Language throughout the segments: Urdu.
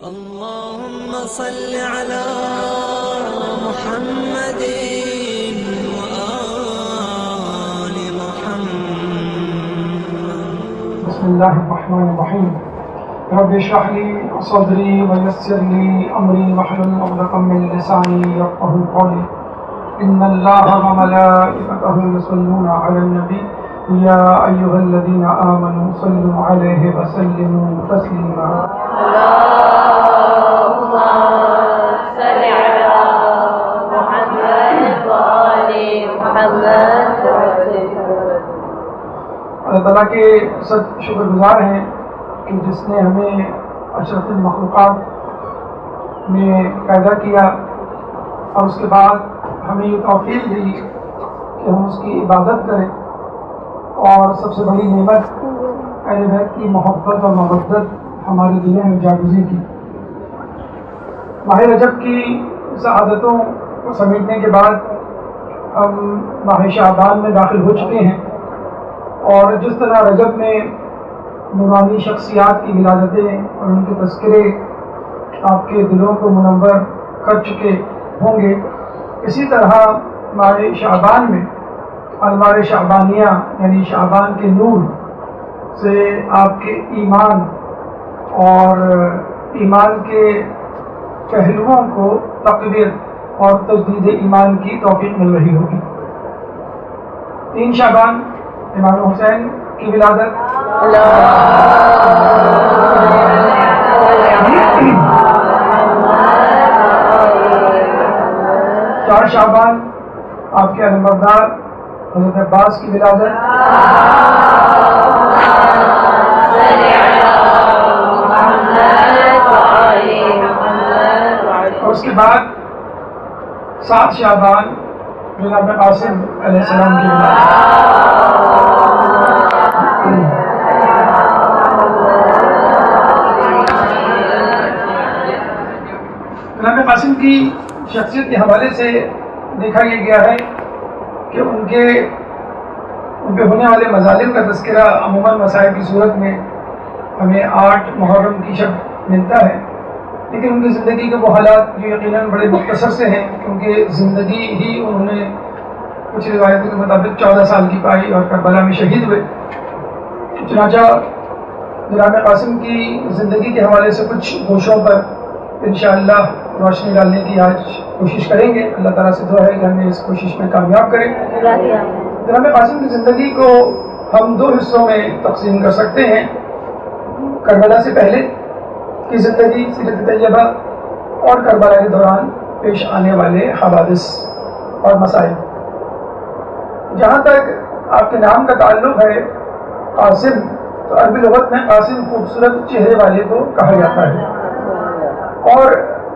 اللهم صل على محمد وآل محمد. بسم الله الرحمن الرحيم. رب اشرح لي صدري ويسر لي أمري واحلل عقدة من لساني يفقهوا قولي. إن الله وملائكته يصلون على النبي يا أيها الذين آمنوا صلوا عليه وسلموا تسليما. اللهم صل على محمد وآل محمد. اللہ تعالیٰ کے سب شکر گزار ہیں کہ جس نے ہمیں اشرف المخلوقات میں پیدا کیا اور اس کے بعد ہمیں یہ توفیق دی کہ ہم اس کی عبادت کریں، اور سب سے بڑی نعمت اہل بیت کی محبت اور مودت ہمارے دلوں میں جاگزی کی۔ ماہ رجب کی سعادتوں کو سمیٹنے کے بعد ہم ماہ شعبان میں داخل ہو چکے ہیں، اور جس طرح رجب میں نورانی شخصیات کی ولادتیں اور ان کے تذکرے آپ کے دلوں کو منور کر چکے ہوں گے، اسی طرح ماہ شعبان میں انوار شعبانیہ یعنی شعبان کے نور سے آپ کے ایمان اور ایمان کے پہلوؤں کو تقویت اور تجدید ایمان کی توفیق مل رہی ہوگی۔ 3 شعبان امام حسین کی ولادت، 4 شعبان آپ کے علمبردار حضرت عباس کی ولادت، اور اس کے بعد 7 شعبان جناب قاسم علیہ السلام کی ولادت۔ جناب قاسم کی شخصیت کے حوالے سے دیکھا یہ گیا ہے کہ ان پہ ہونے والے مظالم کا تذکرہ عموماً مسائل کی صورت میں ہمیں 8 محرم کی شب ملتا ہے، لیکن ان کی زندگی کے وہ حالات جو یقیناً بڑے مختصر سے ہیں، کیونکہ زندگی ہی انہوں نے کچھ روایتوں کے مطابق 14 سال کی پائی اور کربلا میں شہید ہوئے۔ چنانچہ جناب قاسم کی زندگی کے حوالے سے کچھ گوشوں پر انشاءاللہ روشنی ڈالنے کی آج کوشش کریں گے۔ اللہ تعالیٰ سے دعا ہے کہ ہمیں اس کوشش میں کامیاب کریں۔ جناب قاسم کی زندگی کو ہم 2 حصوں میں تقسیم کر سکتے ہیں: کربلا سے پہلے کی زندگی سیرت طیبہ، اور کربلا کے دوران پیش آنے والے حوادث اور مسائل۔ جہاں تک آپ کے نام کا تعلق ہے قاسم، تو عربی لغت میں قاسم خوبصورت چہرے والے کو کہا جاتا ہے، اور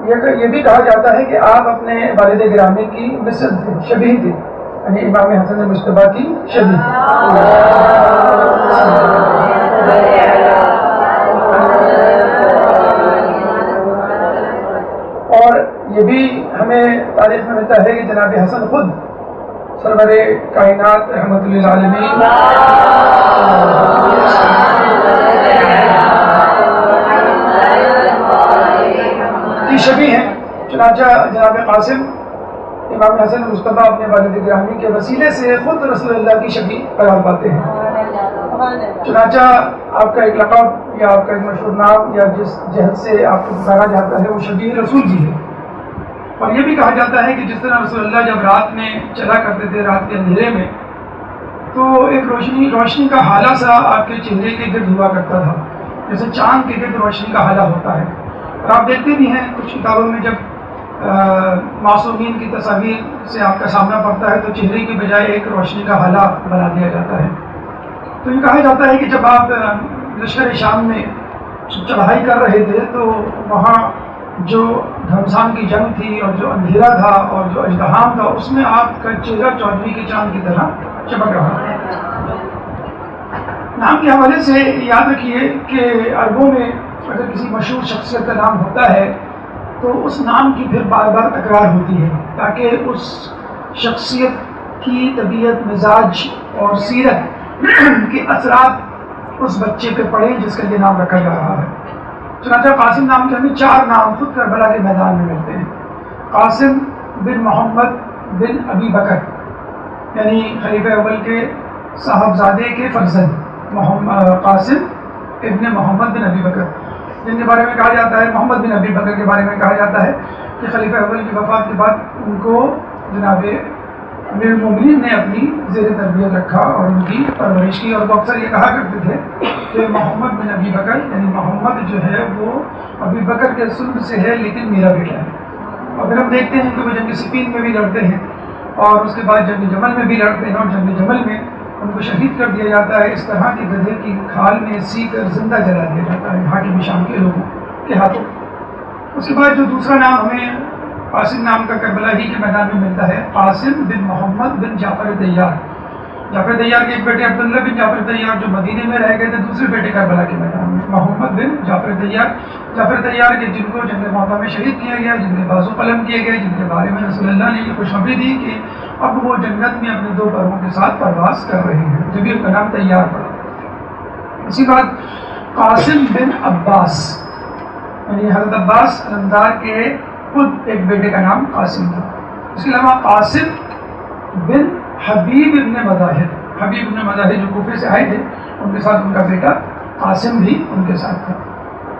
یہ بھی کہا جاتا ہے کہ آپ اپنے والد گرامی کی مثل تھے، شبیہ تھے، یعنی امام حسن مجتبیٰ کی شبیہ۔ اور یہ بھی ہمیں تاریخ میں ملتا ہے کہ جناب حسن خود سرور کائنات رحمت للعالمین کی شبیہ ہیں۔ چنانچہ جناب قاسم امام حسن مجتبیٰ اپنے والد گرامی کے وسیلے سے خود رسول اللہ کی شبیہ قرار پاتے ہیں۔ چنانچہ آپ کا ایک لقب یا آپ کا ایک مشہور نام یا جس جہت سے آپ کو پکارا جاتا ہے وہ شبیہ رسول جی ہے۔ اور یہ بھی کہا جاتا ہے کہ جس طرح رسول اللہ جب رات میں چلا کرتے تھے، رات کے اندھیرے میں، تو ایک روشنی کا حالہ سا آپ کے چہرے کے گرد ہوا کرتا تھا، جیسے چاند کے گرد روشنی کا حالہ ہوتا ہے۔ اور آپ دیکھتے بھی ہیں کچھ کتابوں میں جب معصومین کی تصاویر سے آپ کا سامنا پڑتا ہے تو چہرے کی بجائے ایک روشنی کا حالہ بنا دیا جاتا ہے۔ تو یہ کہا جاتا ہے کہ جب آپ لشکر شام میں چڑھائی کر رہے تھے تو وہاں جو گھمسان کی جنگ تھی اور جو اندھیرا تھا اور جو اژدہام تھا، اس میں آپ کا چہرہ 14ویں کے چاند کی طرح چمک رہا تھا۔ نام کے حوالے سے یاد رکھیے کہ عربوں میں اگر کسی مشہور شخصیت کا نام ہوتا ہے تو اس نام کی پھر بار بار تکرار ہوتی ہے، تاکہ اس شخصیت کی طبیعت، مزاج اور سیرت کے اثرات اس بچے پہ پڑے جس کا یہ نام رکھا جا رہا ہے۔ چنانچہ قاسم نام کے ہمیں 4 نام خود کربلا کے میدان میں ملتے ہیں. قاسم بن محمد بن ابی بکر، یعنی خلیفہ اول کے صاحبزادے کے فرزند قاسم ابن محمد بن ابی بکر، جن کے بارے میں کہا جاتا ہے، محمد بن ابی بکر کے بارے میں کہا جاتا ہے کہ خلیفہ اول کی وفات کے بعد ان کو جناب امیر المومنین نے اپنی زیر تربیت رکھا اور ان کی پرورش کی. اور وہ اکثر یہ کہا کرتے تھے کہ محمد بن ابی بکر، یعنی محمد جو ہے وہ ابی بکر کے سلب سے ہے لیکن میرا بیٹا ہے. اور پھر ہم دیکھتے ہیں کہ وہ جنگ صفین میں بھی لڑتے ہیں اور اس کے بعد جنگ جمل میں بھی لڑتے ہیں، اور جنگ جمل میں ان کو شہید کر دیا جاتا ہے. اس طرح کے گدھے کی کھال میں سی کر زندہ جلا دیا جاتا ہے حاکم شام کے لوگوں کے ہاتھوں. اس کے بعد جو دوسرا نام ہمیں قاسم نام کا کربلا ہی کے میدان میں ملتا ہے، قاسم بن محمد بن جعفر طیار. جعفر طیار کے ایک بیٹے عبداللہ بن جعفر طیار جو مدینے میں رہ گئے تھے، دوسرے بیٹے کربلا کے میدان میں محمد بن جعفر طیار. جعفر طیار کے جن کو جنگ موطا میں شہید کیا گیا، جن کے بازو قلم کیے گئے، جن کے بارے میں رسول اللہ نے یہ خوشخبری دی کہ اب وہ جنت میں اپنے 2 پروں کے ساتھ پرواز کر رہے ہیں، جبھی ان کا نام طیار پڑا. اسی بعد قاسم بن عباس، یعنی حضرت عباس علمدار کے خود ایک بیٹے کا نام قاسم تھا. اس کے علاوہ قاسم بن حبیب ابن مظاہر، حبیب ابن مظاہر جو کوفے سے آئے تھے، ان کے ساتھ ان کا بیٹا قاسم بھی ان کے ساتھ تھا.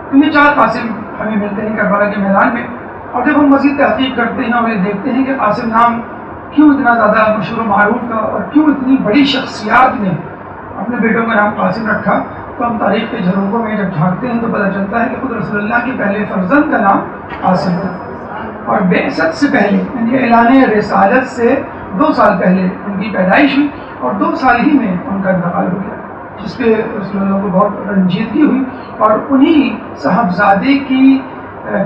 تو یہ 4 قاسم ہمیں ملتے ہیں کربلا کے میدان میں. اور جب ہم مزید تحقیق کرتے ہیں اور یہ دیکھتے ہیں کہ قاسم نام کیوں اتنا زیادہ مشہور و معروف تھا اور کیوں اتنی بڑی شخصیات نے اپنے بیٹوں کا نام قاسم رکھا، تو ہم تاریخ کے جھروکوں میں جب جھانکتے ہیں تو پتہ چلتا ہے کہ خود رسول اللہ کے پہلے فرزند کا نام قاسم تھا. اور بعثت سے پہلے، یعنی اعلان رسالت سے 2 سال پہلے ان کی پیدائش ہوئی اور 2 سال ہی میں ان کا انتقال ہو گیا، جس پہ رسول اللہ کو بہت رنجیدگی ہوئی. اور انہی صاحبزادے کی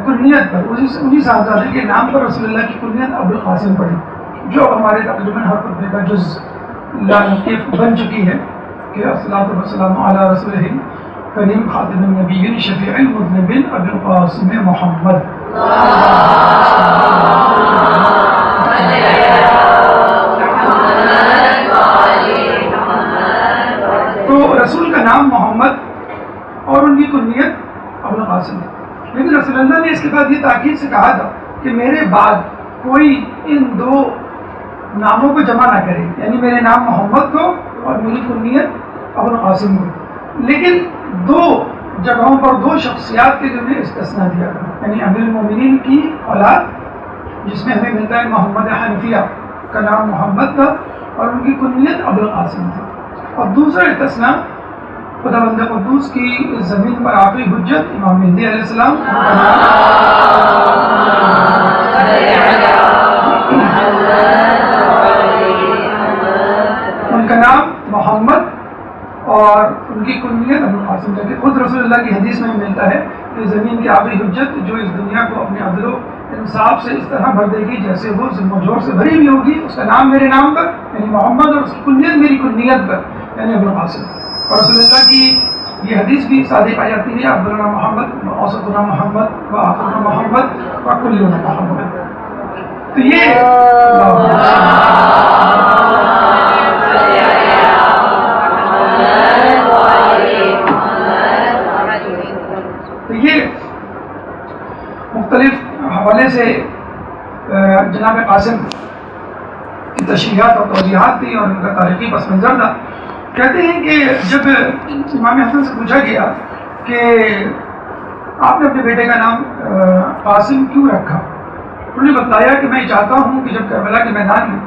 کنیت پر، انہی صاحبزادے کے نام پر رسول اللہ کی کنیت ابو القاسم پڑی، جو اب ہمارے تقریباً ہر خطبے کا جز بن چکی ہے کہ الصلاۃ والسلام علی رسول کریم خاتم النبیین شفیع المذنبین ابو القاسم محمد. تو رسول کا نام محمد اور ان کی کنیت ابو القاسم ہے. لیکن رسول اللہ نے اس کے بعد یہ تاکید سے کہا تھا کہ میرے بعد کوئی ان 2 ناموں کو جمع نہ کرے، یعنی میرے نام محمد کو اور میری کنیت ابو القاسم کو. لیکن 2 جگہوں پر 2 شخصیات کے جو نے استثناء دیا تھا، یعنی امیر المومنین کی اولاد جس میں ہمیں ملتا ہے محمد حنفیہ کا نام محمد تھا اور ان کی کنیت ابو القاسم تھی. اور دوسرا استثناء خداوند قدوس کی زمین پر آخری حجت امام مہدی علیہ السلام، ان کا نام محمد اور ان کی کنیت ابو القاسم تھا. کہ خود رسول اللہ کی حدیث میں ملتا ہے کہ زمین کی آخری حجت جو اس دنیا کو اپنے عدل و انصاف سے اس طرح بھر دے گی جیسے وہ ظلم و جور سے بھری ہوئی ہوگی، اس کا نام میرے نام پر یعنی محمد اور اس کی کنیت میری کنیت پر یعنی ابو القاسم. اور رسول اللہ کی یہ حدیث بھی صادق آ جاتی ہے، عبداللہ محمد و اوسطنا محمد و آخرنا محمد و کلنا محمد. تو یہ مختلف حوالے سے جناب قاسم کی تشریحات اور توضیحات تھی اور ان کا تاریخی پس منظر تھا. کہتے ہیں کہ جب امام حسن سے پوچھا گیا کہ آپ نے اپنے بیٹے کا نام قاسم کیوں رکھا، انہوں نے بتلایا کہ میں چاہتا ہوں کہ جب کربلا کے میدان میں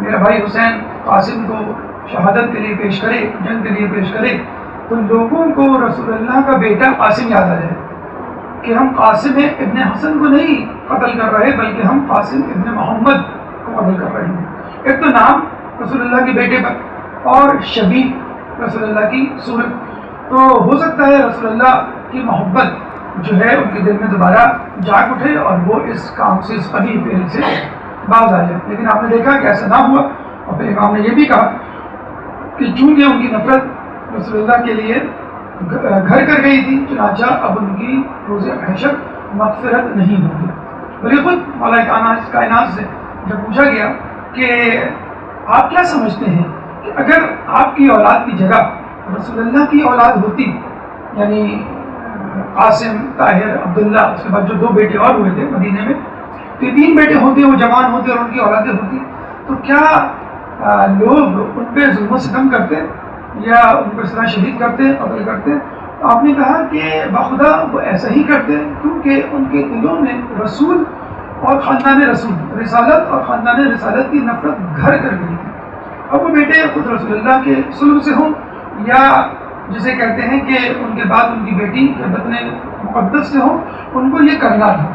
میرا بھائی حسین قاسم کو شہادت کے لیے پیش کرے، جنگ کے لیے پیش کرے، تو لوگوں کو رسول اللہ کا بیٹا قاسم یاد آ جائے کہ ہم قاسم ابن حسن کو نہیں قتل کر رہے بلکہ ہم قاسم ابن محمد کو قتل کر رہے ہیں. ایک تو نام رسول اللہ کے بیٹے پر اور شبیہ رسول اللہ کی صورت، تو ہو سکتا ہے رسول اللہ کی محبت جو ہے ان کے دل میں دوبارہ جاگ اٹھے اور وہ اس کام سے، اس قبیح فعل سے باز آ جائے. لیکن آپ نے دیکھا کہ ایسا نہ ہوا. اور پھر امام نے یہ بھی کہا کہ چونکہ ان کی نفرت رسول اللہ کے لیے گھر کر گئی تھی، چنانچہ اب ان کی روز حشر مغفرت نہیں ہوگی. بلکہ خود مولا کائنات سے جب پوچھا گیا کہ آپ کیا سمجھتے ہیں کہ اگر آپ کی اولاد کی جگہ رسول اللہ کی اولاد ہوتی، یعنی قاسم، طاہر، عبداللہ، اس کے بعد جو 2 بیٹے اور ہوئے تھے مدینے میں، تو 3 بیٹے ہوتے، وہ جوان ہوتے اور ان کی اولادیں ہوتی، تو کیا لوگ ان پہ ظلم و ستم کرتے یا ان کو اس طرح شہید کرتے، قتل کرتے؟ تو آپ نے کہا کہ بخدا وہ ایسا ہی کرتے کیونکہ ان کے دلوں میں رسول اور خاندان رسول، رسالت اور خاندان رسالت کی نفرت گھر کر گئی تھی۔ اب وہ بیٹے خود رسول اللہ کے سلب سے ہوں یا جسے کہتے ہیں کہ ان کے بعد ان کی بیٹی بطن مقدس سے ہوں، ان کو یہ کرنا تھا۔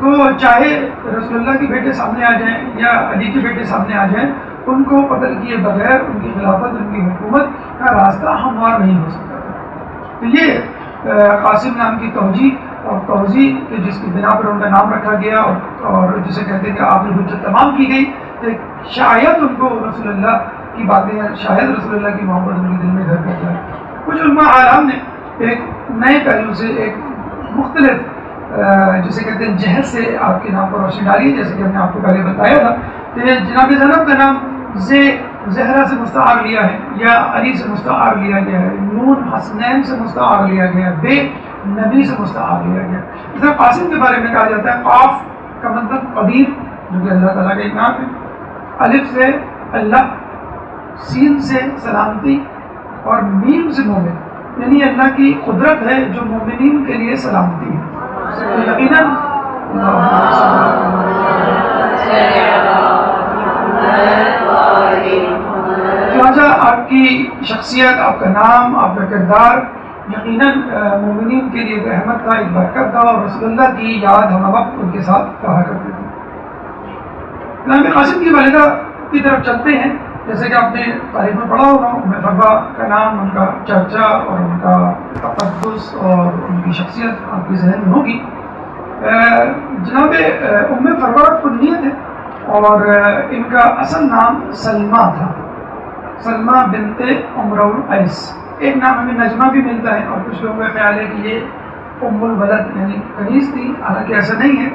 تو چاہے رسول اللہ کے بیٹے سامنے آ جائیں یا علی کے بیٹے سامنے آ جائیں، ان کو قتل کیے بغیر ان کی خلافت، ان کی حکومت کا راستہ ہموار نہیں ہو سکتا تھا۔ تو یہ قاسم نام کی توجیہ کہ جس کی بنا پر ان کا نام رکھا گیا اور جسے کہتے ہیں کہ آپ نے حجت تمام کی گئی، کہ شاید ان کو رسول اللہ کی باتیں، شاید رسول اللہ کی محبت ان کے دل میں گھر کر جائے۔ کچھ علماء اعلام نے ایک نئے پہلو سے، ایک مختلف جسے کہتے ہیں جہد سے آپ کے نام پر روشنی ڈالی ہے، جیسے کہ ہم نے آپ کو پہلے بتایا تھا کہ جناب زینب کا نام زہرا سے مستعار لیا ہے یا علی سے مستعار لیا گیا ہے، نون حسنین سے مستعار لیا گیا ہے، بے نبی سے مستعار لیا گیا ہے۔ اس طرح قاسم کے بارے میں کہا جاتا ہے قاف کا مطلب قدیر، جو کہ اللہ تعالیٰ کا ایک نام ہے، الف سے اللہ، سین سے سلامتی اور میم سے مومن، یعنی اللہ کی قدرت ہے جو مومنین کے لیے سلامتی ہے۔ یقیناً لہٰذا آپ کی شخصیت، آپ کا نام، آپ کا کردار یقیناً مومنین کے لیے ایک رحمت تھا، ایک برکت تھا، اور رسول اللہ کی یاد ہم وقت ان کے ساتھ کہا کرتے تھے۔ امام قاسم کی والدہ کی طرف چلتے ہیں، جیسے کہ آپ نے تاریخ میں پڑھا ہوگا، ام فروا کا نام، ان کا چرچا اور ان کا تقدس اور ان کی شخصیت آپ کے ذہن میں ہوگی۔ جناب ام فروا کنیت ہے اور ان کا اصل نام سلمہ تھا، سلمہ بنت عمرو القیس۔ ایک نام ہمیں نجمہ بھی ملتا ہے اور کچھ لوگوں کا خیال ہے کہ یہ ام الولد یعنی کنیز تھی، حالانکہ ایسا نہیں ہے،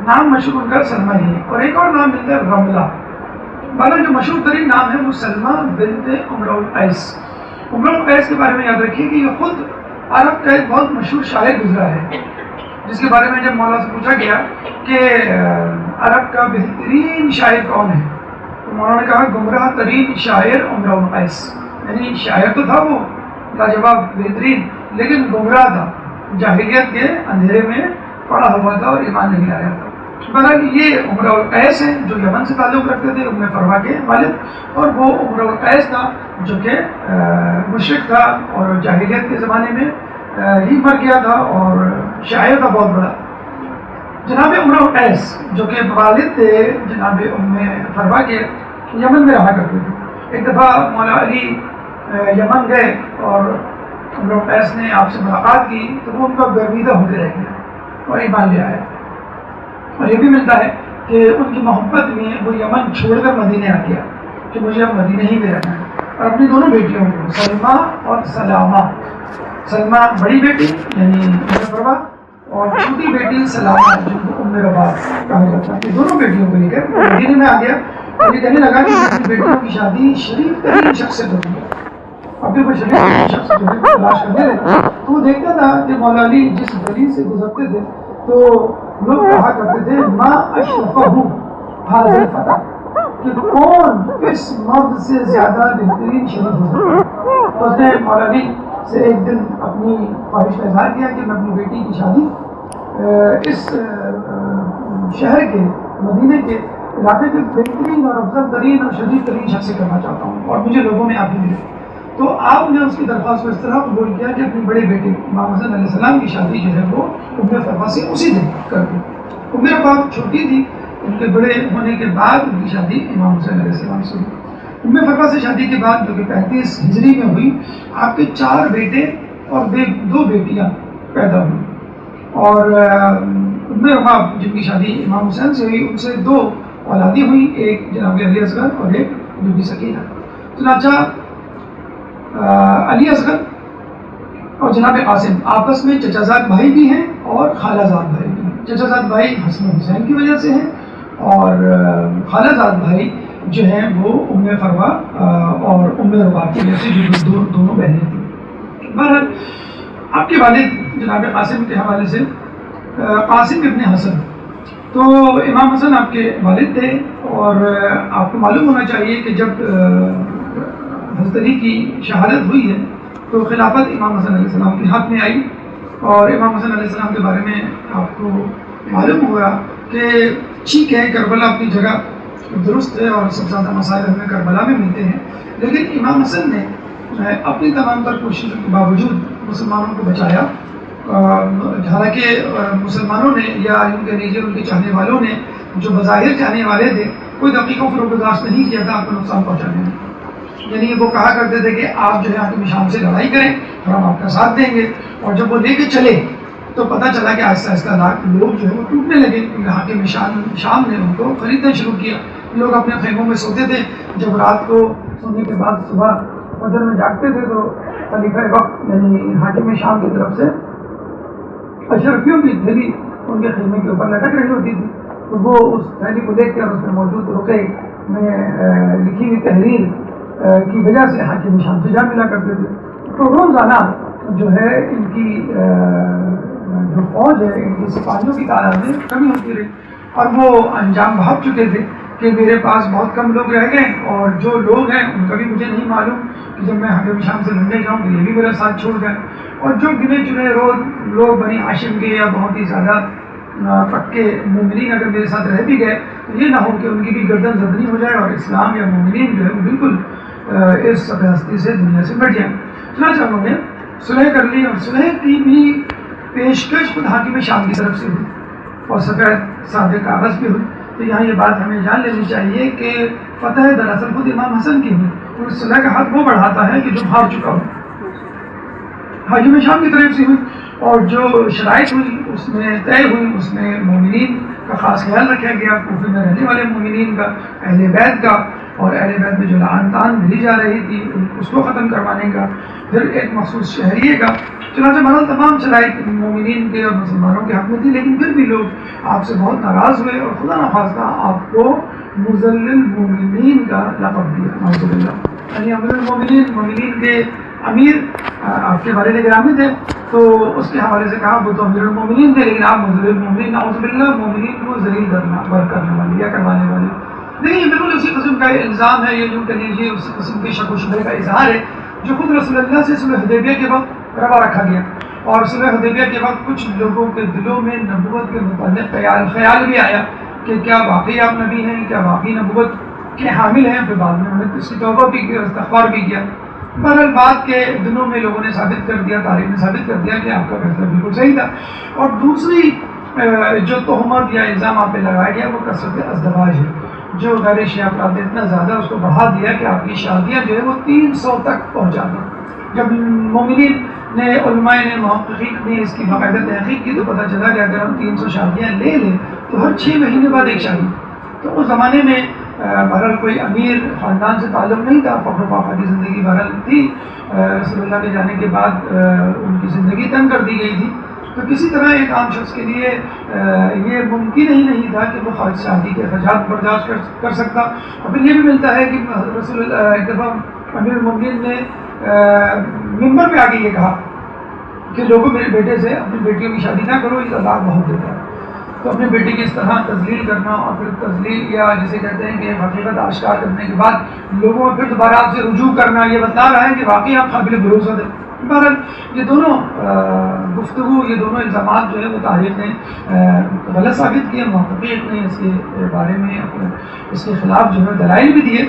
نام مشہور ان کا سلمہ ہی ہے۔ اور ایک اور نام ملتا ہے رملہ، بالا جو مشہور ترین نام ہے وہ سلمہ بنت عمرو القیس۔ عمرو القیس کے بارے میں یاد رکھیے کہ یہ خود عرب کا ایک بہت مشہور شاعر گزرا ہے، جس کے بارے میں جب مولا سے پوچھا گیا کہ عرب کا بہترین شاعر کون ہے، تو مولا نے کہا گمراہ ترین شاعر عمرو القیس، یعنی شاعر تو تھا وہ لاجواب بہترین، لیکن گمراہ تھا، جاہلیت کے اندھیرے میں پڑا ہوا تھا اور ایمان نہیں لایا تھا۔ بہرحال یہ عمرو القیس ہیں جو یمن سے تعلق رکھتے تھے، ام فروا کے والد، اور وہ عمرو القیس تھا جو کہ مشرک تھا اور جاہلیت کے زمانے میں ہی مر گیا تھا اور شاعر تھا بہت بڑا۔ جناب عمرو القیس جو کہ والد تھے جناب ام فروا کے، یمن میں رہا کرتے تھے۔ ایک دفعہ مولا علی یمن گئے اور عمرو القیس نے آپ سے ملاقات کی تو وہ ان کا گرویدہ ہو کے رہ گیا اور ایمان لے آیا۔ اور یہ بھی ملتا ہے کہ ان کی محبت میں وہ یمن چھوڑ کر مدینے آ گیا کہ مجھے اب مدینے ہی میں رہنا ہے، اور اپنی دونوں بیٹیوں کو سلمہ اور سلامہ، سلمہ بڑی بیٹی یعنی ام فروا اور چھوٹی بیٹی سلامہ جن کو ام ربا کہا جاتا ہے، دونوں بیٹیوں کو لے کر مدینے میں آ گیا اور یہ کہنے لگا کہ اپنی بیٹیوں کی شادی شریف ترین شخص سے ہوتی ہے۔ اپنے کوئی شریف ترین شخص جو ہے تلاش کرنے لگا تو وہ دیکھتا تھا کہ مولا علی جس گلی سے گزرتے تھے تو لوگ کہا کرتے تھے ما اشرفہ حاضر فتح، کہ کون اس مرد سے زیادہ بہترین شریف ہو سکتا ہے۔ تو اس نے مولا علی سے ایک دن اپنی خواہش کا اظہار کیا کہ میں اپنی بیٹی کی شادی اس شہر کے مدینے کے علاقے کے بہترین اور افضل ترین اور شریف ترین شخص سے کرنا چاہتا ہوں اور مجھے لوگوں میں آپ ہی ملے۔ تو آپ نے اس کی درخواست کو اس طرح قبول کیا کہ اپنے بڑے بیٹے امام حسن علیہ السلام کی شادی جو ہے وہ ام فروا سے اسی دن کر دی۔ ام فروا چھوٹی تھی، ان کے بڑے ہونے کے بعد ان کی شادی امام حسین علیہ السلام سے ہوئی۔ ام فروا سے شادی کے بعد جو کہ 35 ہجری میں ہوئی، آپ کے 4 بیٹے اور 2 بیٹیاں پیدا ہوئی، اور ام فروا جن کی شادی امام حسین سے ہوئی ان سے 2 اولادیں ہوئی، ایک جناب علی اصغر اور ایک بی بی سکینہ۔ چنانچہ علی اصغر اور جناب قاسم آپس میں چچا زاد بھائی بھی ہیں اور خالہ زاد بھائی بھی ہیں۔ چچا زاد بھائی حسن حسین کی وجہ سے ہیں اور خالہ زاد بھائی جو ہیں وہ ام فروا اور ام ربا کی وجہ سے جو دونوں بہنیں تھیں۔ بہرحال آپ کے والد جناب قاسم کے حوالے سے، قاسم ابن حسن، تو امام حسن آپ کے والد تھے، اور آپ کو معلوم ہونا چاہیے کہ جب حضرت علی کی شہادت ہوئی ہے تو خلافت امام حسن علیہ السلام کے ہاتھ میں آئی، اور امام حسن علیہ السلام کے بارے میں آپ کو معلوم ہوا کہ ٹھیک ہے کربلا اپنی جگہ درست ہے اور سب سے زیادہ مسائل ہمیں کربلا میں ملتے ہیں، لیکن امام حسن نے اپنی تمام تر کوششوں کے باوجود مسلمانوں کو بچایا، حالانکہ مسلمانوں نے یا ان کے نیچے ان کے چاہنے والوں نے جو بظاہر چاہنے والے تھے کوئی دقیقوں کو برداشت نہیں کیا تھا آپ کو نقصان پہنچانے میں، یعنی وہ کہا کرتے تھے کہ آپ جو ہے حاکم شام سے لڑائی کریں اور ہم آپ کا ساتھ دیں گے، اور جب وہ لے کے چلے تو پتہ چلا کہ آہستہ آہستہ لوگ جو ہے وہ ٹوٹنے لگے، کیونکہ حاکم شام نے ان کو خریدنا شروع کیا، لوگ اپنے خیموں میں سوتے تھے، جب رات کو سونے کے بعد صبح فجر میں جاگتے تھے تو خلیفہ وقت یعنی حاکم شام کی طرف سے اشرفیوں کی تھیلی ان کے خیمے کے اوپر لٹک رہی ہوتی تھی، تو وہ اس تھیلی کو دیکھ کر اس میں موجود رقعے میں لکھی ہوئی تحریر کی وجہ سے حاکم شام سے جا ملا کرتے تھے، تو روزانہ جو ہے ان کی جو فوج ہے ان کی سپاہیوں کی تعداد میں کمی ہوتی رہی، اور وہ انجام بھاگ چکے تھے کہ میرے پاس بہت کم لوگ رہ گئے، اور جو لوگ ہیں ان کا بھی مجھے نہیں معلوم کہ جب میں حاکم شام سے لڑنے جاؤں تو یہ بھی میرا ساتھ چھوڑ گئے، اور جو گنے چنے لوگ بنی ہاشم کے یا بہت ہی زیادہ پکے مومنین اگر میرے ساتھ رہ بھی گئے تو یہ نہ ہو کہ ان کی بھی گردن زدنی ہو جائے اور اسلام یا مومنین جو ہے وہ بالکل اس سطح ہستی سے دنیا سے مٹ جائیں۔ چنانچہ انہوں نے صلح کر لی، اور صلح کی بھی پیشکش خود حاکم شام کی طرف سے ہوئی اور سفید سادے کاغذ پہ ہوئی، تو یہاں یہ بات ہمیں جان لینی چاہیے کہ فتح دراصل خود امام حسن کی ہوئی، اور صلح کا حق وہ بڑھاتا ہے کہ جو ہار چکا ہو، حاکم شام کی طرف سے ہوئی، اور جو شرائط ہوئی اس میں طے ہوئی، اس میں مومنین کا خاص خیال رکھا گیا، کوفے میں رہنے والے مومنین کا، اہل بیت کا، اور اہل بیت میں جو لعن طعن بھیجی جا رہی تھی اس کو ختم کروانے کا، پھر ایک مخصوص شہریے کا، چنانچہ بہرحال تمام شرائط مومنین کے اور مسلمانوں کے حق میں تھی، لیکن پھر بھی لوگ آپ سے بہت ناراض ہوئے اور خدا نخواستہ آپ کو مذل المومنین کا لقب دیا، نعوذ باللہ، یعنی امیر المومنین، مومنین کے امیر آپ کے والد گرامی تھے، تو اس کے حوالے سے کہا وہ تو امیر المومنین تھے لیکن آپ مذل المومنین، نعوذ باللہ، مومنین کو ذلیل کرنے والے یا کروانے والے، لیکن یہ بالکل اسی قسم کا الزام ہے، یہ جو کہہ لیجیے اسی قسم کے شک و شبہ کا اظہار ہے جو خود رسول اللہ سے صلح حدیبیہ کے وقت روا رکھا گیا، اور صلح حدیبیہ کے وقت کچھ لوگوں کے دلوں میں نبوت کے متعلق خیال بھی آیا کہ کیا واقعی آپ نبی ہیں، کیا واقعی نبوت کے حامل ہیں، پھر بعد میں انہوں نے اس کی توبہ بھی کی، استغفار بھی کیا، بہرحال بات کے دنوں میں لوگوں نے ثابت کر دیا، تاریخ نے ثابت کر دیا کہ آپ کا فیصلہ بالکل صحیح تھا، اور دوسری جو تہمت یا الزام آپ پہ لگایا گیا وہ کثرت ازدواج ہے، جو غیر شیعہ افراد نے اتنا زیادہ اس کو بڑھا دیا کہ آپ کی شادیاں جو ہے وہ 300 تک پہنچا دیں۔ جب مومنین نے، علماء نے، محققین نے اس کی باقاعدہ تحقیق کی تو پتہ چلا کہ اگر ہم 300 شادیاں لے لیں تو ہر 6 مہینے بعد ایک شادی، تو اس زمانے میں بہرحال کوئی امیر خاندان سے تعلق نہیں تھا، فخر و فاخر کی زندگی بہرحال تھی، رسول اللہ کے جانے کے بعد ان کی زندگی تنگ کر دی گئی تھی، تو کسی طرح ایک عام شخص کے لیے یہ ممکن ہی نہیں تھا کہ وہ خارج شادی کے اخراجات برداشت کر سکتا، اور پھر یہ بھی ملتا ہے کہ رسول اللہ ایک دفعہ امیر المومنین نے ممبر پہ آ کے یہ کہا کہ لوگوں میرے بیٹے سے اپنی بیٹیوں کی شادی نہ کرو، یہ طلاق بہت دیتا ہے، تو اپنے بیٹے کی اس طرح تذلیل کرنا، اور پھر تذلیل یا جسے کہتے ہیں کہ حقیقت آشکار کرنے کے بعد لوگوں میں پھر دوبارہ آپ سے رجوع کرنا، یہ بتلا رہا ہے کہ واقعی آپ قابل بھروسہ تھے۔ بہرحال یہ دونوں گفتگو، یہ دونوں الزامات جو ہے وہ تاریخ نے غلط ثابت کیے، محققین نے اس کے بارے میں اس کے خلاف جو ہے دلائل بھی دیے،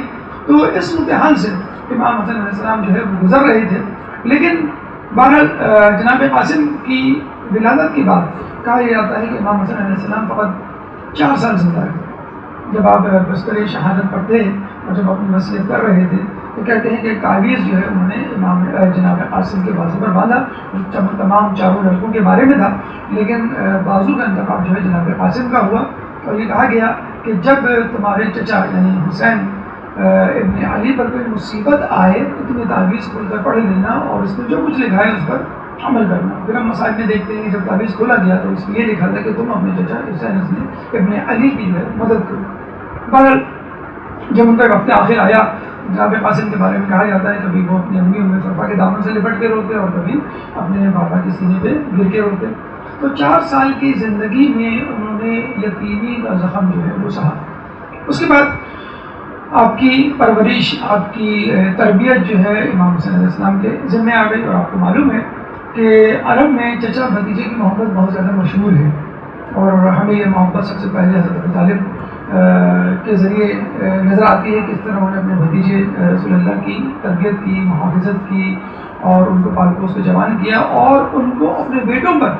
تو اس صورتحال سے امام حسن علیہ السلام جو ہے وہ گزر رہے تھے، لیکن بہرحال جناب قاسم کی ولادت کے بعد کہا یہ جاتا ہے کہ امام حسن علیہ السلام فقط 4 سال زندہ رہے۔ جب آپ بستر شہادت پڑھتے ہیں اور جب اپنی وصیت کر رہے تھے تو کہتے ہیں کہ تعویذ جو ہے انہوں نے امام جناب قاسم کے بازو پر باندھا، تمام چاروں لڑکوں کے بارے میں تھا، لیکن بازو کا انتخاب جو ہے جناب قاسم کا ہوا، اور یہ کہا گیا کہ جب تمہارے چچا یعنی حسین ابن علی پر کوئی مصیبت آئے تو تمہیں تعویذ کھول کر پڑھ لینا اور اس میں جو کچھ لکھا ہے اس پر عمل کرنا۔ پھر ہم مسائل میں دیکھتے ہیں کہ جب تعویذ کھولا گیا تو اس میں یہ لکھا تھا کہ تم اپنے چچا حسین ابن علی کی جو ہے مدد کرو۔ بہرحال جب ان کا وقت آخر آیا جناب قاسم کے بارے میں کہا جاتا ہے کبھی وہ اپنی امی ام فرفا کے دامن سے لپٹ کے روتے اور کبھی اپنے بابا کے سینے پہ گر کے روتے. تو 4 سال کی زندگی میں انہوں نے یتیمی کا زخم جو ہے وہ سہا. اس کے بعد آپ کی پرورش، آپ کی تربیت جو ہے امام حسین علیہ السلام کے ذمہ آ گئی. اور آپ کو معلوم ہے کہ عرب میں چچا بھتیجے کی محبت بہت زیادہ مشہور ہے، اور ہمیں یہ محبت سب سے پہلے حضرت ابو طالب کے ذریعے نظر آتی ہے کہ کس طرح انہوں نے اپنے بھتیجے رسول اللہ کی تربیت کی، محافظت کی، اور ان کو پال پوس کے جوان کیا، اور ان کو اپنے بیٹوں پر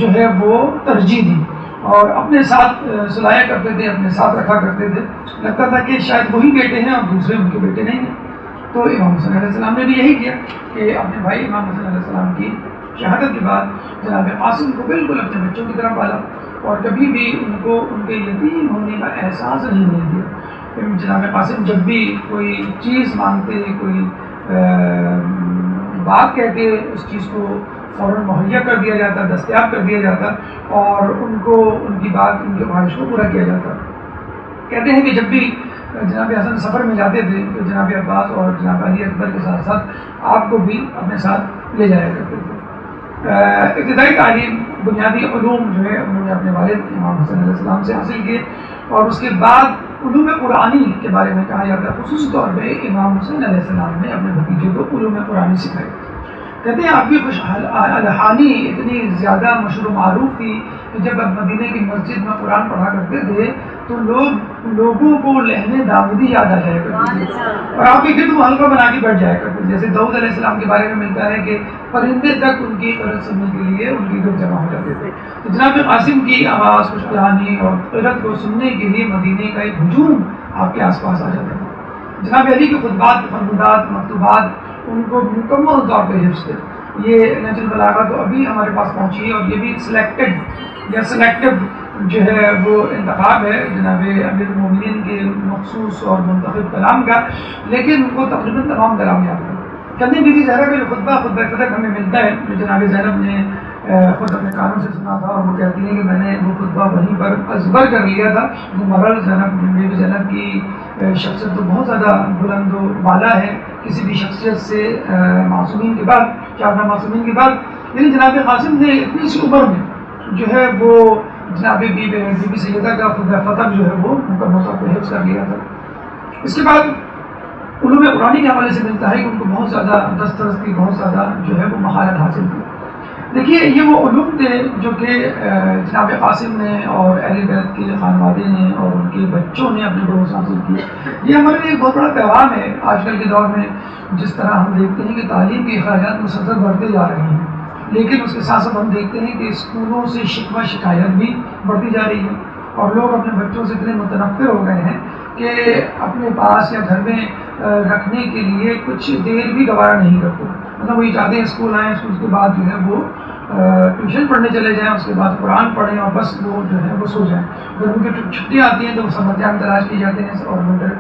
جو ہے وہ ترجیح دی اور اپنے ساتھ سلایا کرتے تھے، اپنے ساتھ رکھا کرتے تھے. لگتا تھا کہ شاید وہی بیٹے ہیں اور دوسرے ان کے بیٹے نہیں ہیں. تو امام حسین علیہ السلام نے بھی یہی کیا کہ اپنے بھائی امام حسین علیہ السلام کی شہادت کے بعد جناب قاسم کو بالکل اپنے بچوں کی طرح پالا، اور کبھی بھی ان کو ان کے یتیم ہونے کا احساس نہیں دیا. جناب قاسم جب بھی کوئی چیز مانگتے، کوئی بات کہتے، اس چیز کو فوراً مہیا کر دیا جاتا، دستیاب کر دیا جاتا، اور ان کو ان کی بات، ان کی خواہش کو پورا کیا جاتا. کہتے ہیں کہ جب بھی جناب حسن سفر میں جاتے تھے تو جناب عباس اور جناب علی اکبر کے ساتھ ساتھ آپ کو بھی اپنے ساتھ لے جایا کرتے تھے. ابتدائی تعلیم، بنیادی علوم جو ہے انہوں نے اپنے والد امام حسین علیہ السلام سے حاصل کیے، اور اس کے بعد علوم قرآنی کے بارے میں کہا جاتا ہے خصوصی طور پہ امام حسین علیہ السلام نے اپنے بھتیجے کو علوم قرآنی سکھائی. کہتے ہیں آپ کی الحانی اتنی زیادہ مشہور و معروف تھی کہ جب آپ مدینے کی مسجد میں قرآن پڑھا کرتے تھے تو لوگوں کو لہن داودی یاد آ جایا کرتی تھی، اور آپ کے گرد وہ حلقہ بنا کے بیٹھ جایا کرتے تھے. جیسے داؤد علیہ السلام کے بارے میں ملتا ہے کہ پرندے تک ان کی قرت سننے کے لیے ان کے گرد جمع ہو جاتے تھے. تو جناب قاسم کی آواز، خوش کہانی اور قرت کو سننے کے لیے مدینے کا ایک ہجوم آپ کے آس پاس آ جاتا تھا. جناب علی کے خطبات، فرمودات، مکتوبات ان کو مکمل طور پہ حفظ تھے. یہ نہج البلاغہ تو ابھی ہمارے پاس پہنچی ہے، اور یہ بھی سلیکٹڈ یا سلیکٹو جو ہے وہ انتخاب ہے جناب امیر المومنین کے مخصوص اور منتخب کلام کا، لیکن ان کو تقریباً تمام کلام یاد تھا. کہتے بی بی زہرا کا جو خطبہ فتح ہمیں ملتا ہے جو جناب زینب نے خود اپنے کانوں سے سنا تھا، اور وہ کہتی ہے کہ میں نے وہ خطبہ وہیں پر ازبر کر لیا تھا. مرل زینب کی شخصیت تو بہت زیادہ بلند و بالا ہے کسی بھی شخصیت سے، معصومین کے بعد، 4 معصومین کے بعد. لیکن جناب قاسم نے اتنی سی عمر میں جو ہے وہ جناب بی بی سیدہ کا فتح جو ہے وہ مکمل طور پہ حفظ کر لیا تھا. اس کے بعد علوم قرآنی کے حوالے سے ملتا ہے کہ ان کو بہت زیادہ دسترس کی، بہت زیادہ جو ہے وہ مہارت حاصل تھی. دیکھیے یہ وہ علوم تھے جو کہ جناب قاسم نے اور اہل بیت کے خانوادے نے اور ان کے بچوں نے اپنے بڑوں سے حاصل کیے. یہ ہمارے لیے ایک بہت بڑا پیغام ہے آج کل کے دور میں، جس طرح ہم دیکھتے ہیں کہ تعلیم کے اخراجات مسلسل بڑھتے جا رہے ہیں، لیکن اس کے ساتھ ساتھ ہم دیکھتے ہیں کہ اسکولوں سے شکوہ شکایت بھی بڑھتی جا رہی ہے، اور لوگ اپنے بچوں سے اتنے متنفر ہو گئے ہیں کہ اپنے پاس یا گھر میں رکھنے کے لیے کچھ دیر بھی گوارا نہیں کرتے. مطلب وہ یہ چاہتے ہیں اسکول آئیں، اسکول کے بعد جو ہے وہ ٹیوشن پڑھنے چلے جائیں، اس کے بعد قرآن پڑھیں اور بس وہ جو ہے وہ سو جائیں. جب ان کی چھٹیاں آتی ہیں تو وہ سمر کیمپ تلاش کیے جاتے ہیں، اور ونٹر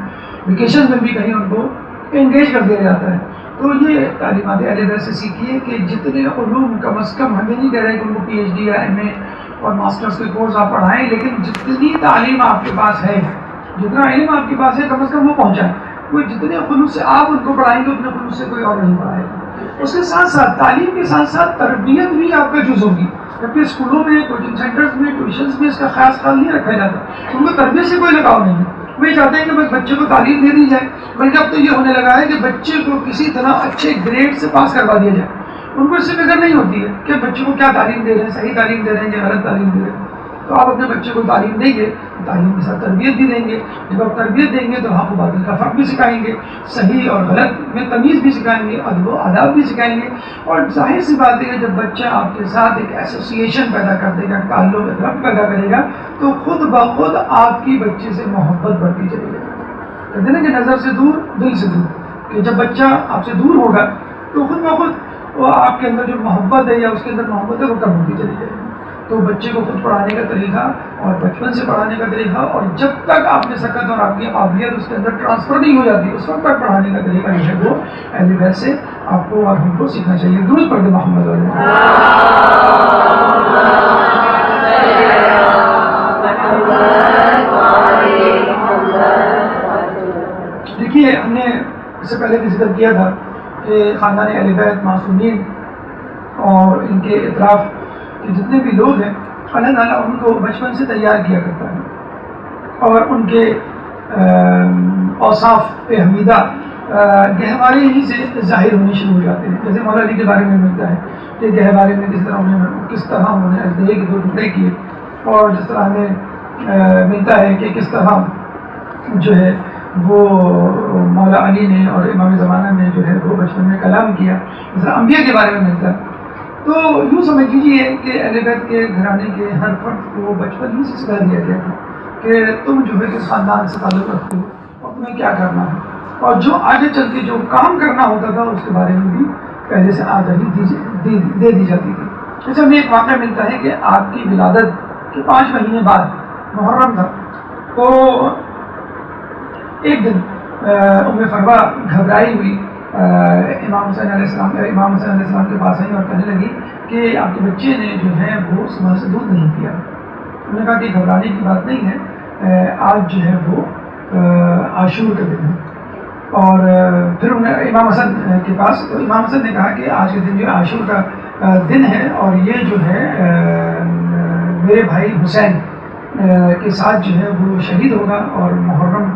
ویکیشن میں بھی کہیں ان کو انگیج کر دیا جاتا ہے. تو یہ تعلیمات اہل بیت سے سیکھیے کہ جتنے علوم کم از کم، ہمیں نہیں کہہ رہے کہ ان کو پی ایچ ڈی یا ایم اے اور ماسٹرز کے کورس آپ پڑھائیں، لیکن جتنی تعلیم آپ کے پاس ہے، جتنا علم آپ کے پاس ہے، کم از کم وہ پہنچائیں. کوئی جتنے خلوص سے آپ ان کو پڑھائیں گے اتنے خلوص سے کوئی اور نہیں پڑھائے گا. اس کے ساتھ ساتھ تعلیم کے ساتھ ساتھ تربیت بھی آپ کا جز ہوگی، جبکہ اسکولوں میں، کوچنگ سینٹرز میں، ٹیوشنز میں اس کا خاص خیال نہیں رکھا جاتا. ان کو تربیت سے کوئی لگاؤ نہیں ہے. وہ یہ چاہتے ہیں کہ بس بچے کو تعلیم دے دی جائے، بلکہ اب تو یہ ہونے لگا ہے کہ بچے کو کسی طرح اچھے گریڈ سے پاس کروا دیا جائے. ان کو اس سے فکر نہیں ہوتی ہے کہ بچے کو کیا تعلیم دے رہے ہیں، صحیح تعلیم دے رہے ہیں یا غلط تعلیم دے رہے ہیں. تو آپ اپنے بچے کو تعلیم دیں گے، تعلیم کے ساتھ تربیت بھی دیں گے. جب آپ تربیت دیں گے تو حق و باطل کا فرق بھی سکھائیں گے، صحیح اور غلط میں تمیز بھی سکھائیں گے، ادب و آداب بھی سکھائیں گے. اور ظاہر سی بات ہے کہ جب بچہ آپ کے ساتھ ایک ایسوسیشن پیدا کر دے گا، تعلق ایک ربط پیدا کرے گا، تو خود بخود آپ کی بچے سے محبت بڑھتی چلی جائے گی. کہتے ہیں کہ نظر سے دور دل سے دور، کہ جب بچہ آپ سے دور ہوگا تو خود بخود وہ آپ کے اندر جو محبت ہے یا اس کے اندر محبت ہے وہ کم ہوتی چلی جائے گی. تو بچے کو خود پڑھانے کا طریقہ اور بچپن سے پڑھانے کا طریقہ، اور جب تک آپ نے سکت اور آپ کی قابلیت اس کے اندر ٹرانسفر نہیں ہو جاتی اس وقت تک پڑھانے کا طریقہ جو ہے وہ اہل بیت سے آپ کو اور ہم کو سیکھنا چاہیے. درود پڑھ دیں محمد علیہ. دیکھیے ہم نے پہلے بھی ذکر کیا تھا کہ خاندان اہل بیت معصومین اور ان کے اطراف کے جتنے بھی لوگ ہیں اللہ تعالیٰ ان کو بچپن سے تیار کیا کرتا ہے اور ان کے اوصاف حمیدہ گہوارے ہی سے ظاہر ہونے شروع ہو جاتے ہیں. جیسے مولا علی کے بارے میں ملتا ہے کہ گہوارے میں کس طرح انہوں نے اجدہے کے 2 ٹکڑے کیے، اور جس طرح ہمیں ملتا ہے کہ کس طرح جو ہے وہ مولا علی نے اور امام زمانہ نے جو ہے وہ بچپن میں کلام کیا. جس طرح انبیاء کے بارے میں ملتا ہے. تو یوں سمجھ لیجیے کہ اہل بیت کے گھرانے کے ہر فرد کو بچپن ہی سے سکھا دیا گیا تھا کہ تم جو ہے کس خاندان سے تعلق رکھتے ہو اور تمہیں کیا کرنا ہے، اور جو آگے چل کے جو کام کرنا ہوتا تھا اس کے بارے میں بھی پہلے سے آگاہی دے دی جاتی تھی. جیسے ہمیں ایک واقعہ ملتا ہے کہ آپ کی ولادت کے 5 مہینے بعد محرم تھا، تو ایک دن ام فروا گھبرائی ہوئی امام حسین علیہ السلام کے پاس آئی اور کہنے لگی کہ آپ کے بچے نے جو ہے وہ صبح سے دودھ نہیں پیا. انہوں نے کہا کہ گھبرانے کی بات نہیں ہے، آج جو ہے وہ عاشور کا دن ہے. اور پھر انہیں امام حسن کے پاس، تو امام حسن نے کہا کہ آج کے دن جو عاشور کا دن ہے اور یہ جو ہے میرے بھائی حسین کے ساتھ جو ہے وہ شہید ہوگا اور محرم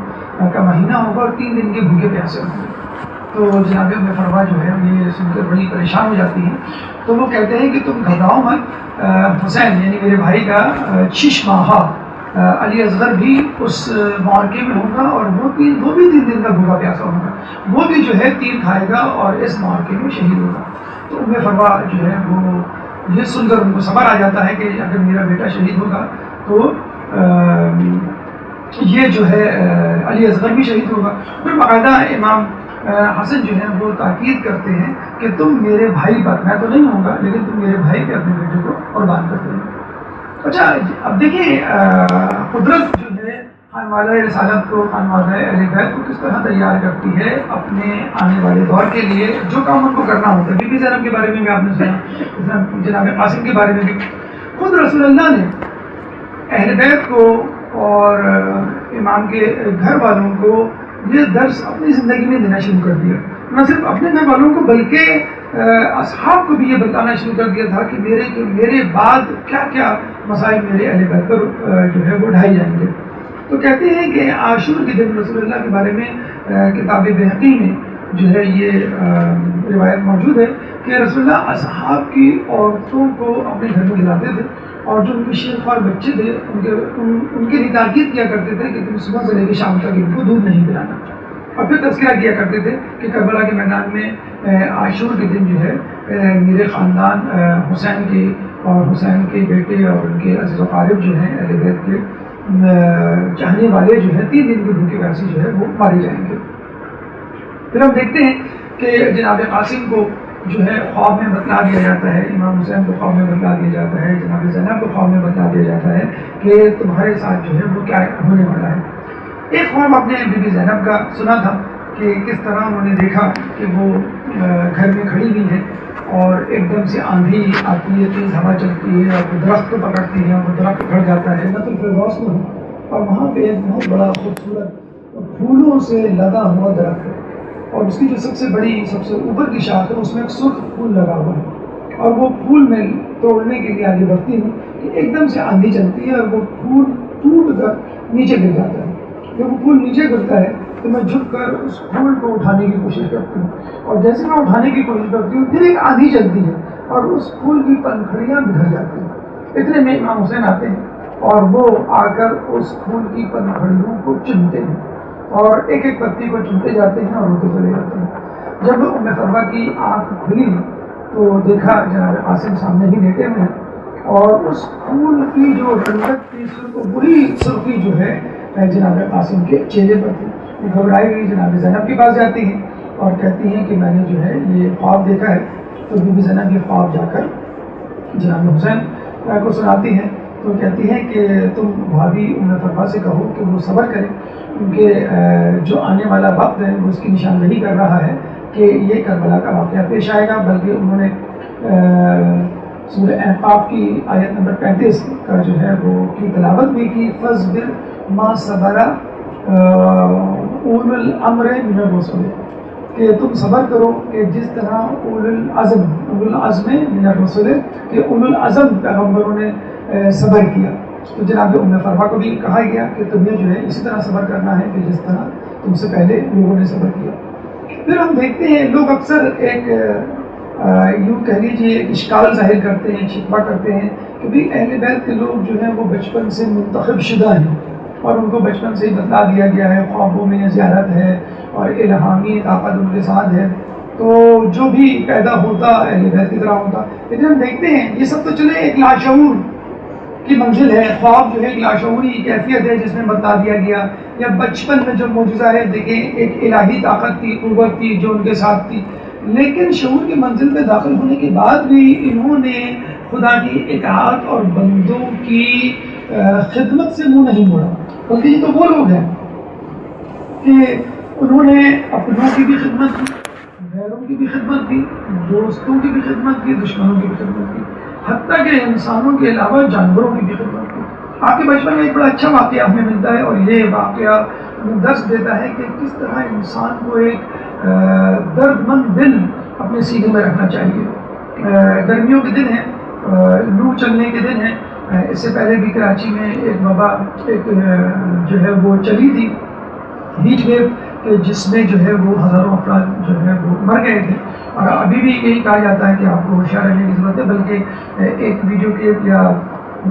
کا مہینہ ہوگا اور 3 دن کے بھوکے پیاسے ہوں گے. تو جناب ام فروا جو ہے یہ سن کر بڑی پریشان ہو جاتی ہیں. تو وہ کہتے ہیں کہ تم گھبراؤ مت، حسین یعنی میرے بھائی کا 6 ماہا علی اصغر بھی اس معرکے میں ہوگا اور وہ بھی 3 دن کا بھوکا پیاسا ہوگا، وہ بھی جو ہے تیر کھائے گا اور اس معرکے میں شہید ہوگا. تو ام فروا جو ہے وہ یہ سن کر ان کو صبر آ جاتا ہے کہ اگر میرا بیٹا شہید ہوگا تو یہ جو ہے علی اصغر بھی شہید ہوگا. پھر باقاعدہ امام حسن جو ہے وہ تاکید کرتے ہیں کہ تم میرے بھائی پر، میں تو نہیں ہوں گا لیکن تم میرے بھائی پہ اپنے بیٹے کو قربان کرتے ہیں. اچھا اب دیکھیں قدرت جو ہے خانوادہ رسالت کو، خانوادہ اہل بیت کو کس طرح تیار کرتی ہے اپنے آنے والے دور کے لیے جو کام ان کو کرنا ہوتا ہے. بی بی زینب کے بارے میں بھی آپ نے سنا، جناب قاسم کے بارے میں بھی. خود رسول اللہ نے اہل بیت کو اور امام کے گھر والوں کو یہ درس اپنی زندگی میں دینا شروع کر دیا. نہ صرف اپنے گھر والوں کو بلکہ اصحاب کو بھی یہ بتانا شروع کر دیا تھا کہ میرے بعد کیا کیا مسائل میرے اہل بیت پر جو ہے وہ ڈھائے جائیں گے. تو کہتے ہیں کہ عاشور کے دن رسول اللہ کے بارے میں کتاب بہقی میں جو ہے یہ روایت موجود ہے کہ رسول اللہ اصحاب کی عورتوں کو اپنے گھر میں بلاتے تھے اور جو ان کے شیر خوار بچے تھے ان کے لیے تاکید کیا کرتے تھے کہ تم صبح سے لے کے شام تک ان کو دودھ نہیں پلانا. اور پھر تذکرہ کیا کرتے تھے کہ کربلا کے میدان میں عاشور کے دن جو ہے میرے خاندان حسین کے اور حسین کے بیٹے اور ان کے عزیز و قارب جو ہیں اہل بیت کے چاہنے والے جو ہے 3 دن کے بھوکے پیاسے جو ہے وہ مارے جائیں گے. پھر ہم دیکھتے ہیں کہ جناب قاسم کو جو ہے خواب میں بتلا دیا جاتا ہے، امام حسین کو خواب میں بتلا دیا جاتا ہے، جناب زینب کو خواب میں بتلا دیا جاتا ہے کہ تمہارے ساتھ جو ہے وہ کیا ہونے والا ہے. ایک خواب آپ نے بی بی زینب کا سنا تھا کہ کس طرح انہوں نے دیکھا کہ وہ گھر میں کھڑی ہوئی ہے اور ایک دم سے آندھی آتی ہے، تیز ہوا چلتی ہے اور وہ درخت کو پکڑتی ہے اور وہ درخت اکھڑ جاتا ہے نطل الفردوس میں اور وہاں پہ ایک بہت بڑا خوبصورت پھولوں سے لدا ہوا درخت ہے اور اس کی جو سب سے بڑی سب سے اوپر کی شاخ ہے اس میں ایک سرخ پھول لگا ہوا ہے اور وہ پھول میں توڑنے کے لیے آگے بڑھتی ہوں کہ ایک دم سے آندھی چلتی ہے اور وہ پھول ٹوٹ کر نیچے گر جاتا ہے. جب وہ پھول نیچے گرتا ہے تو میں جھک کر اس پھول کو اٹھانے کی کوشش کرتی ہوں اور جیسے میں اٹھانے کی کوشش کرتی ہوں پھر ایک آندھی چلتی ہے اور اس پھول کی پنکھڑیاں بکھر جاتی ہیں. اتنے میں امام حسین آتے ہیں اور وہ آ کر اس پھول کی پنکھڑیوں کو چنتے ہیں اور ایک ایک پتی کو چنتے جاتے ہیں اور روتے چلے جاتے ہیں. جب ام فروا کی آنکھ کھلی تو دیکھا جناب قاسم سامنے ہی لیٹے ہوئے ہیں اور اس پھول کی جو رنگت تھی وہی سرخی جو ہے جناب قاسم کے چہرے پر تھی. وہ گھبرائی ہوئی جناب زینب کے پاس جاتی ہیں اور کہتی ہیں کہ میں نے جو ہے یہ خواب دیکھا ہے. تو بی بی زینب یہ خواب جا کر جناب حسین کو سناتی ہیں تو کہتی ہیں کہ تم بھابھی ام فروا سے کہو کہ وہ صبر کریں کیونکہ جو آنے والا وقت ہے وہ اس کی نشاندہی کر رہا ہے کہ یہ کربلا کا واقعہ پیش آئے گا. بلکہ انہوں نے سورہ احقاف کی آیت نمبر 35 کا جو ہے وہ کی تلاوت بھی کی. فَاصْبِرْ مَا صَبَرَ اولو الامر من الرسل. کہ تم صبر کرو کہ جس طرح اولو العزم من الرسل کہ اولو العزم پیغمبروں نے صبر کیا. تو جناب ام فرما کو بھی کہا گیا کہ تمہیں جو ہے اسی طرح صبر کرنا ہے کہ جس طرح تم سے پہلے لوگوں نے صبر کیا. پھر ہم دیکھتے ہیں لوگ اکثر ایک یوں کہہ لیجیے ایک اشکال ظاہر کرتے ہیں, شکوہ کرتے ہیں کہ بھئی اہل بیت کے لوگ جو ہیں وہ بچپن سے منتخب شدہ ہیں اور ان کو بچپن سے ہی بتلا دیا گیا ہے, خوابوں میں زیارت ہے اور الہامی طاقت ان کے ساتھ ہے, تو جو بھی پیدا ہوتا اہل بیت کی طرح ہوتا. لیکن ہم دیکھتے ہیں یہ سب تو چلے ایک لاشعور کی منزل ہے, خواب جو ہے ایک لاشعوری کیفیت ہے جس میں بتلا دیا گیا, یا بچپن میں جو معجزہ ہے دیکھیں ایک الہی طاقت تھی, قوت تھی جو ان کے ساتھ تھی. لیکن شعور کی منزل پہ داخل ہونے کے بعد بھی انہوں نے خدا کی اطاعت اور بندوں کی خدمت سے منہ نہیں موڑا, بلکہ یہ تو وہ لوگ ہیں کہ انہوں نے اپنوں کی بھی خدمت کی, غیروں کی بھی خدمت کی, دوستوں کی بھی خدمت کی, دشمنوں کی بھی خدمت کی, حتیٰ کہ انسانوں کے علاوہ جانوروں کی بھی خدمت کی. آپ کے بچپن میں ایک بڑا اچھا واقعہ ہمیں ملتا ہے اور یہ واقعہ ہمیں درس دیتا ہے کہ کس طرح انسان کو ایک درد مند دل اپنے سینے میں رکھنا چاہیے. گرمیوں کے دن ہیں, لو چلنے کے دن ہیں. اس سے پہلے بھی کراچی میں ایک وبا ایک جو ہے وہ چلی تھی, ہیٹ ویو, کہ جس میں جو ہے وہ ہزاروں افراد جو ہے وہ مر گئے تھے. اور ابھی بھی یہی کہا جاتا ہے کہ آپ کو ہوشیار رہنے کی ضرورت ہے, بلکہ ایک ویڈیو کلپ یا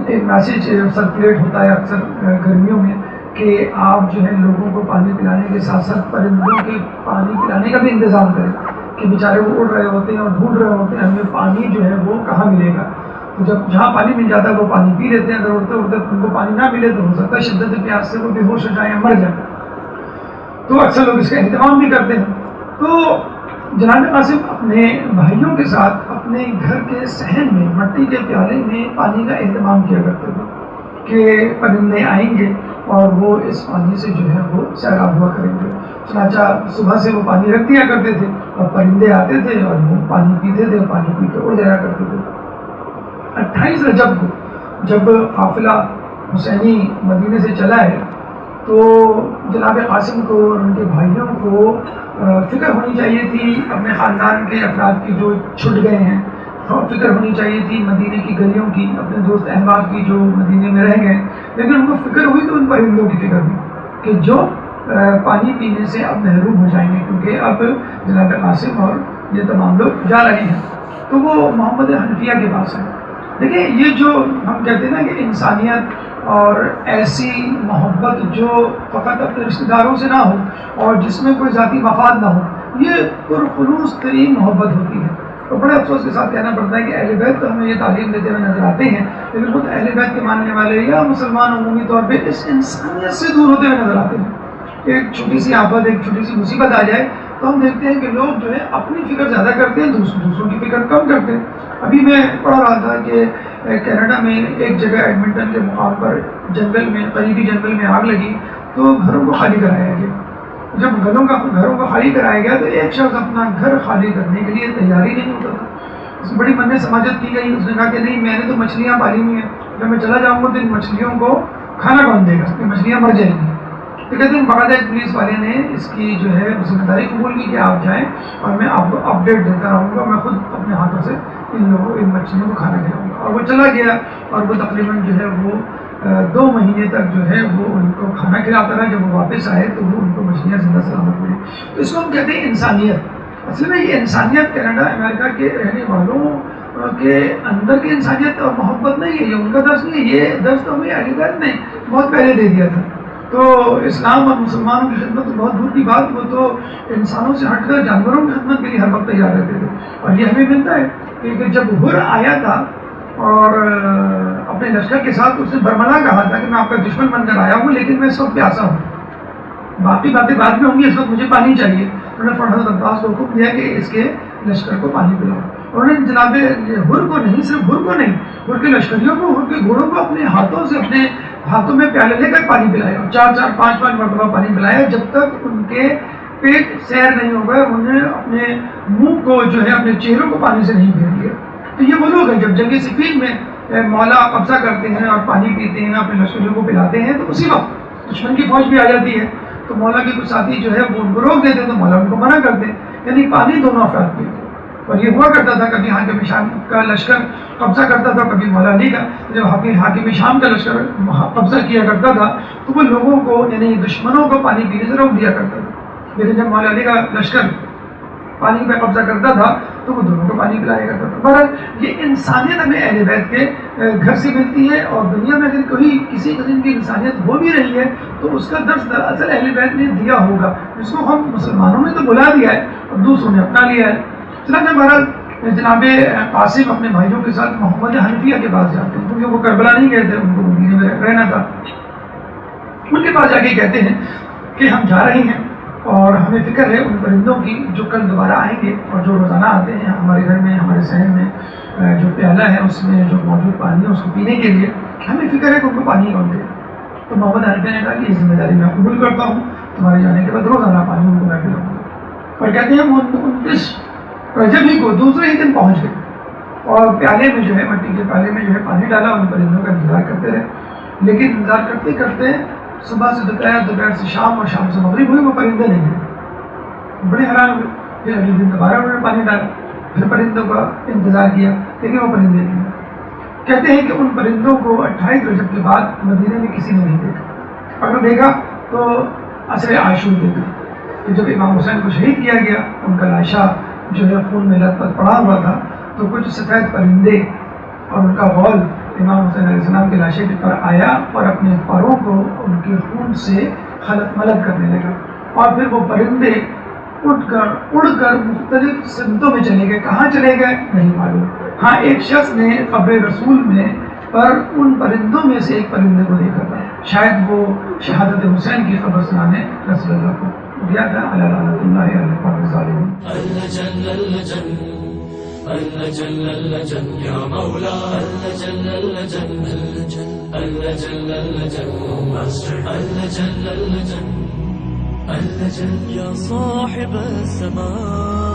ایک میسیج سرکولیٹ ہوتا ہے اکثر گرمیوں میں کہ آپ جو ہے لوگوں کو پانی پلانے کے ساتھ ساتھ پرندوں کے پانی پلانے کا بھی انتظام کریں کہ بیچارے وہ اڑ رہے ہوتے ہیں اور ڈھونڈ رہے ہوتے ہیں ہمیں پانی جو ہے وہ کہاں ملے گا. تو جب جہاں پانی مل جاتا ہے وہ پانی پی لیتے ہیں, اگر اڑتے اڑتے ان کو پانی نہ ملے تو ہو سکتا ہے شدت پیاس سے وہ بے ہوش ہو جائیں یا مر جائیں. تو اکثر لوگ اس کا اہتمام بھی کرتے ہیں. تو جناب قاسم اپنے بھائیوں کے ساتھ اپنے گھر کے صحن میں مٹی کے پیالے میں پانی کا اہتمام کیا کرتے تھے کہ پرندے آئیں گے اور وہ اس پانی سے جو ہے وہ سیراب ہوا کریں گے. چنانچہ صبح سے وہ پانی رکھ دیا کرتے تھے اور پرندے آتے تھے اور وہ پانی پیتے تھے, پانی پی کے اڑ جایا کرتے تھے. 28 رجب کو جب قافلہ حسینی مدینے سے چلا ہے تو جناب قاسم کو اور ان کے بھائیوں کو فکر ہونی چاہیے تھی اپنے خاندان کے افراد کی جو چھٹ گئے ہیں, اور فکر ہونی چاہیے تھی مدینے کی گلیوں کی, اپنے دوست احباب کی جو مدینے میں رہ گئے. لیکن ان کو فکر ہوئی تو ان پرندوں کی فکر ہوئی کہ جو پانی پینے سے اب محروم ہو جائیں گے, کیونکہ اب جناب قاسم اور یہ تمام لوگ جا رہے ہیں. تو وہ محمد حنفیہ کے پاس ہیں. دیکھیں یہ جو ہم کہتے ہیں نا کہ انسانیت اور ایسی محبت جو فقط اپنے رشتہ داروں سے نہ ہو اور جس میں کوئی ذاتی مفاد نہ ہو, یہ پرخلوص ترین محبت ہوتی ہے. تو بڑے افسوس کے ساتھ کہنا پڑتا ہے کہ اہل بیت تو ہمیں یہ تعلیم دیتے ہوئے نظر آتے ہیں, لیکن خود اہل بیت کے ماننے والے یا مسلمان عمومی طور پہ اس انسانیت سے دور ہوتے ہوئے نظر آتے ہیں. ایک چھوٹی سی آفت, ایک چھوٹی سی مصیبت آ جائے تو ہم دیکھتے ہیں کہ لوگ جو ہے اپنی فکر زیادہ کرتے ہیں, دوسروں کی فکر کم کرتے ہیں. ابھی میں پڑھ رہا تھا کہ کینیڈا میں ایک جگہ ایڈمنٹن کے مقام پر جنگل میں, قریبی جنگل میں آگ لگی تو گھروں کو خالی کرایا گیا. جب گھروں کو خالی کرایا گیا تو ایک شخص اپنا گھر خالی کرنے کے لیے تیاری نہیں ہوتا تھا. اس میں بڑی من سماجت کی گئی. اس نے کہا کہ نہیں, میں نے تو مچھلیاں پالی ہوئی ہیں, جب میں چلا جاؤں گا تو ان مچھلیوں کو کھانا کون دے گا, کہ مچھلیاں مر جائیں گی. تو کہتے ہیں باقاعدہ پولیس والے نے اس کی جو ہے ذمہ داری قبول کی کہ آپ جائیں اور میں آپ کو اپڈیٹ دیتا رہوں گا, میں خود اپنے ہاتھوں سے ان مچھلیوں کو کھانا کھلاؤں گا. اور وہ چلا گیا اور وہ تقریباً جو ہے وہ 2 مہینے تک جو ہے وہ ان کو کھانا کھلاتا رہا. جب وہ واپس آئے تو وہ ان کو مچھلیاں زندہ سلامت ملی. تو اس کو ہم کہتے ہیں انسانیت. اصل میں یہ انسانیت کینیڈا امریکہ کے رہنے والوں کے اندر کی انسانیت اور محبت نہیں ہے, یہ ان کا درس نہیں ہے. یہ درس تو ہمیں اہل بیت نے بہت پہلے دے دیا تھا. تو اسلام اور مسلمانوں کی خدمت تو بہت دور کی بات, وہ تو انسانوں سے ہٹ کر جانوروں کی خدمت کے لیے ہر وقت تیار رہتے تھے. اور یہ ہمیں ملتا ہے کہ جب ہر آیا تھا اور اپنے لشکر کے ساتھ اس نے برملا کہا تھا کہ میں آپ کا دشمن بن کر آیا ہوں, لیکن میں اس وقت پیاسا ہوں, باقی باتیں بعد میں ہوں گی, اس وقت مجھے پانی چاہیے. انہوں نے حضرت عباس کو حکم دیا کہ اس کے لشکر کو پانی پلاؤ. انہوں نے جناب ہر کو نہیں, صرف ہر کو نہیں, ہر کے لشکریوں کو, ہر کے گھوڑوں کو اپنے ہاتھوں میں پیالے لے کر پانی پلایا, 4-4 5-5 مرتبہ پانی پلایا, جب تک ان کے پیٹ سیر نہیں ہو گئے. انہوں نے اپنے منہ کو جو ہے اپنے چہروں کو پانی سے نہیں پھیر لیا. تو یہ وہ لوگ ہیں جب جنگ صفین میں مولا قبضہ کرتے ہیں اور پانی پیتے ہیں, اپنے لشکریوں کو پلاتے ہیں, تو اسی وقت دشمن کی فوج بھی آ جاتی ہے. تو مولا کے کچھ ساتھی جو ہے وہ ان کو روک دیتے, تو مولا ان کو منع کرتے. یعنی پانی دونوں افراد پہ. اور یہ ہوا کرتا تھا کبھی حاکم شام کا لشکر قبضہ کرتا تھا, کبھی مولا علی کا. جب حاکم شام کا لشکر قبضہ کیا کرتا تھا تو وہ لوگوں کو یعنی دشمنوں کو پانی پینے سے روک دیا کرتا تھا, لیکن جب مولا علی کا لشکر پانی پہ قبضہ کرتا تھا تو وہ دونوں کو پانی پلایا کرتا تھا. بہرحال یہ انسانیت ہمیں اہل بیت کے گھر سے ملتی ہے, اور دنیا میں اگر کوئی کسی قسم کی انسانیت ہو بھی رہی ہے تو اس کا درس دراصل اہل بیت نے دیا ہوگا, جس کو ہم مسلمانوں نے تو بلا دیا ہے اور دوسروں نے اپنا لیا ہے. چنانچہ بہرحال جناب قاسم اپنے بھائیوں کے ساتھ محمد حنفیہ کے پاس جاتے ہیں, کیونکہ وہ کربلا نہیں گئے تھے, ان کو مدینے میں رہنا تھا. ان کے پاس جا کے کہتے ہیں کہ ہم جا رہے ہیں اور ہمیں فکر ہے ان پرندوں کی جو کل دوبارہ آئیں گے اور جو روزانہ آتے ہیں ہمارے گھر میں, ہمارے صحن میں جو پیالہ ہے اس میں جو موجود پانی ہے اس کو پینے کے لیے ہمیں فکر ہے کہ ان کو پانی کون دے. تو محمد حنفیہ نے کہا کہ یہ ذمہ داری میں قبول کرتا ہوں, تمہارے جانے کے بعد روزانہ پانی ان کو میں پلاؤں گا. اور کہتے ہیں وہ 29 رجب ہی کو دوسرے ہی دن پہنچ گئے اور پیالے میں جو ہے مٹی کے پیالے میں جو ہے پانی ڈالا, ان پرندوں کا انتظار کرتے رہے. لیکن انتظار کرتے کرتے صبح سے دوپہر, دوپہر سے شام اور شام سے مغرب ہوئی, وہ پرندے نہیں ہوئے. بڑے حیران ہوئے. پھر اگلے دن دوبارہ انہوں نے پانی ڈالا, پھر پرندوں کا انتظار کیا, لیکن وہ پرندے نہیں ہوئے. کہتے ہیں کہ ان پرندوں کو 28 رجب کے بعد مدینے میں کسی نے نہیں دیکھا. اگر دیکھا تو عصر عاشور دیکھا کہ جب امام حسین کو شہید کیا گیا, ان کا لاشا جو ہے خون میں لت پت پڑا ہوا تھا, تو کچھ سفید پرندے اور ان کا غول امام حسین علیہ السلام کے لاشے پر آیا اور اپنے پروں کو ان کے خون سے خلط ملط کرنے لگا. اور پھر وہ پرندے اڑ کر مختلف سمتوں میں چلے گئے. کہاں چلے گئے نہیں معلوم. ہاں ایک شخص نے قبر رسول میں پر ان پرندوں میں سے ایک پرندے کو دیکھا تھا, شاید وہ شہادت حسین کی خبر سنانے رسول اللہ کو گیا تھا. اللہ لعنت اللہ علیہ القوم الظالمین. يا مولا يا صاحب السماء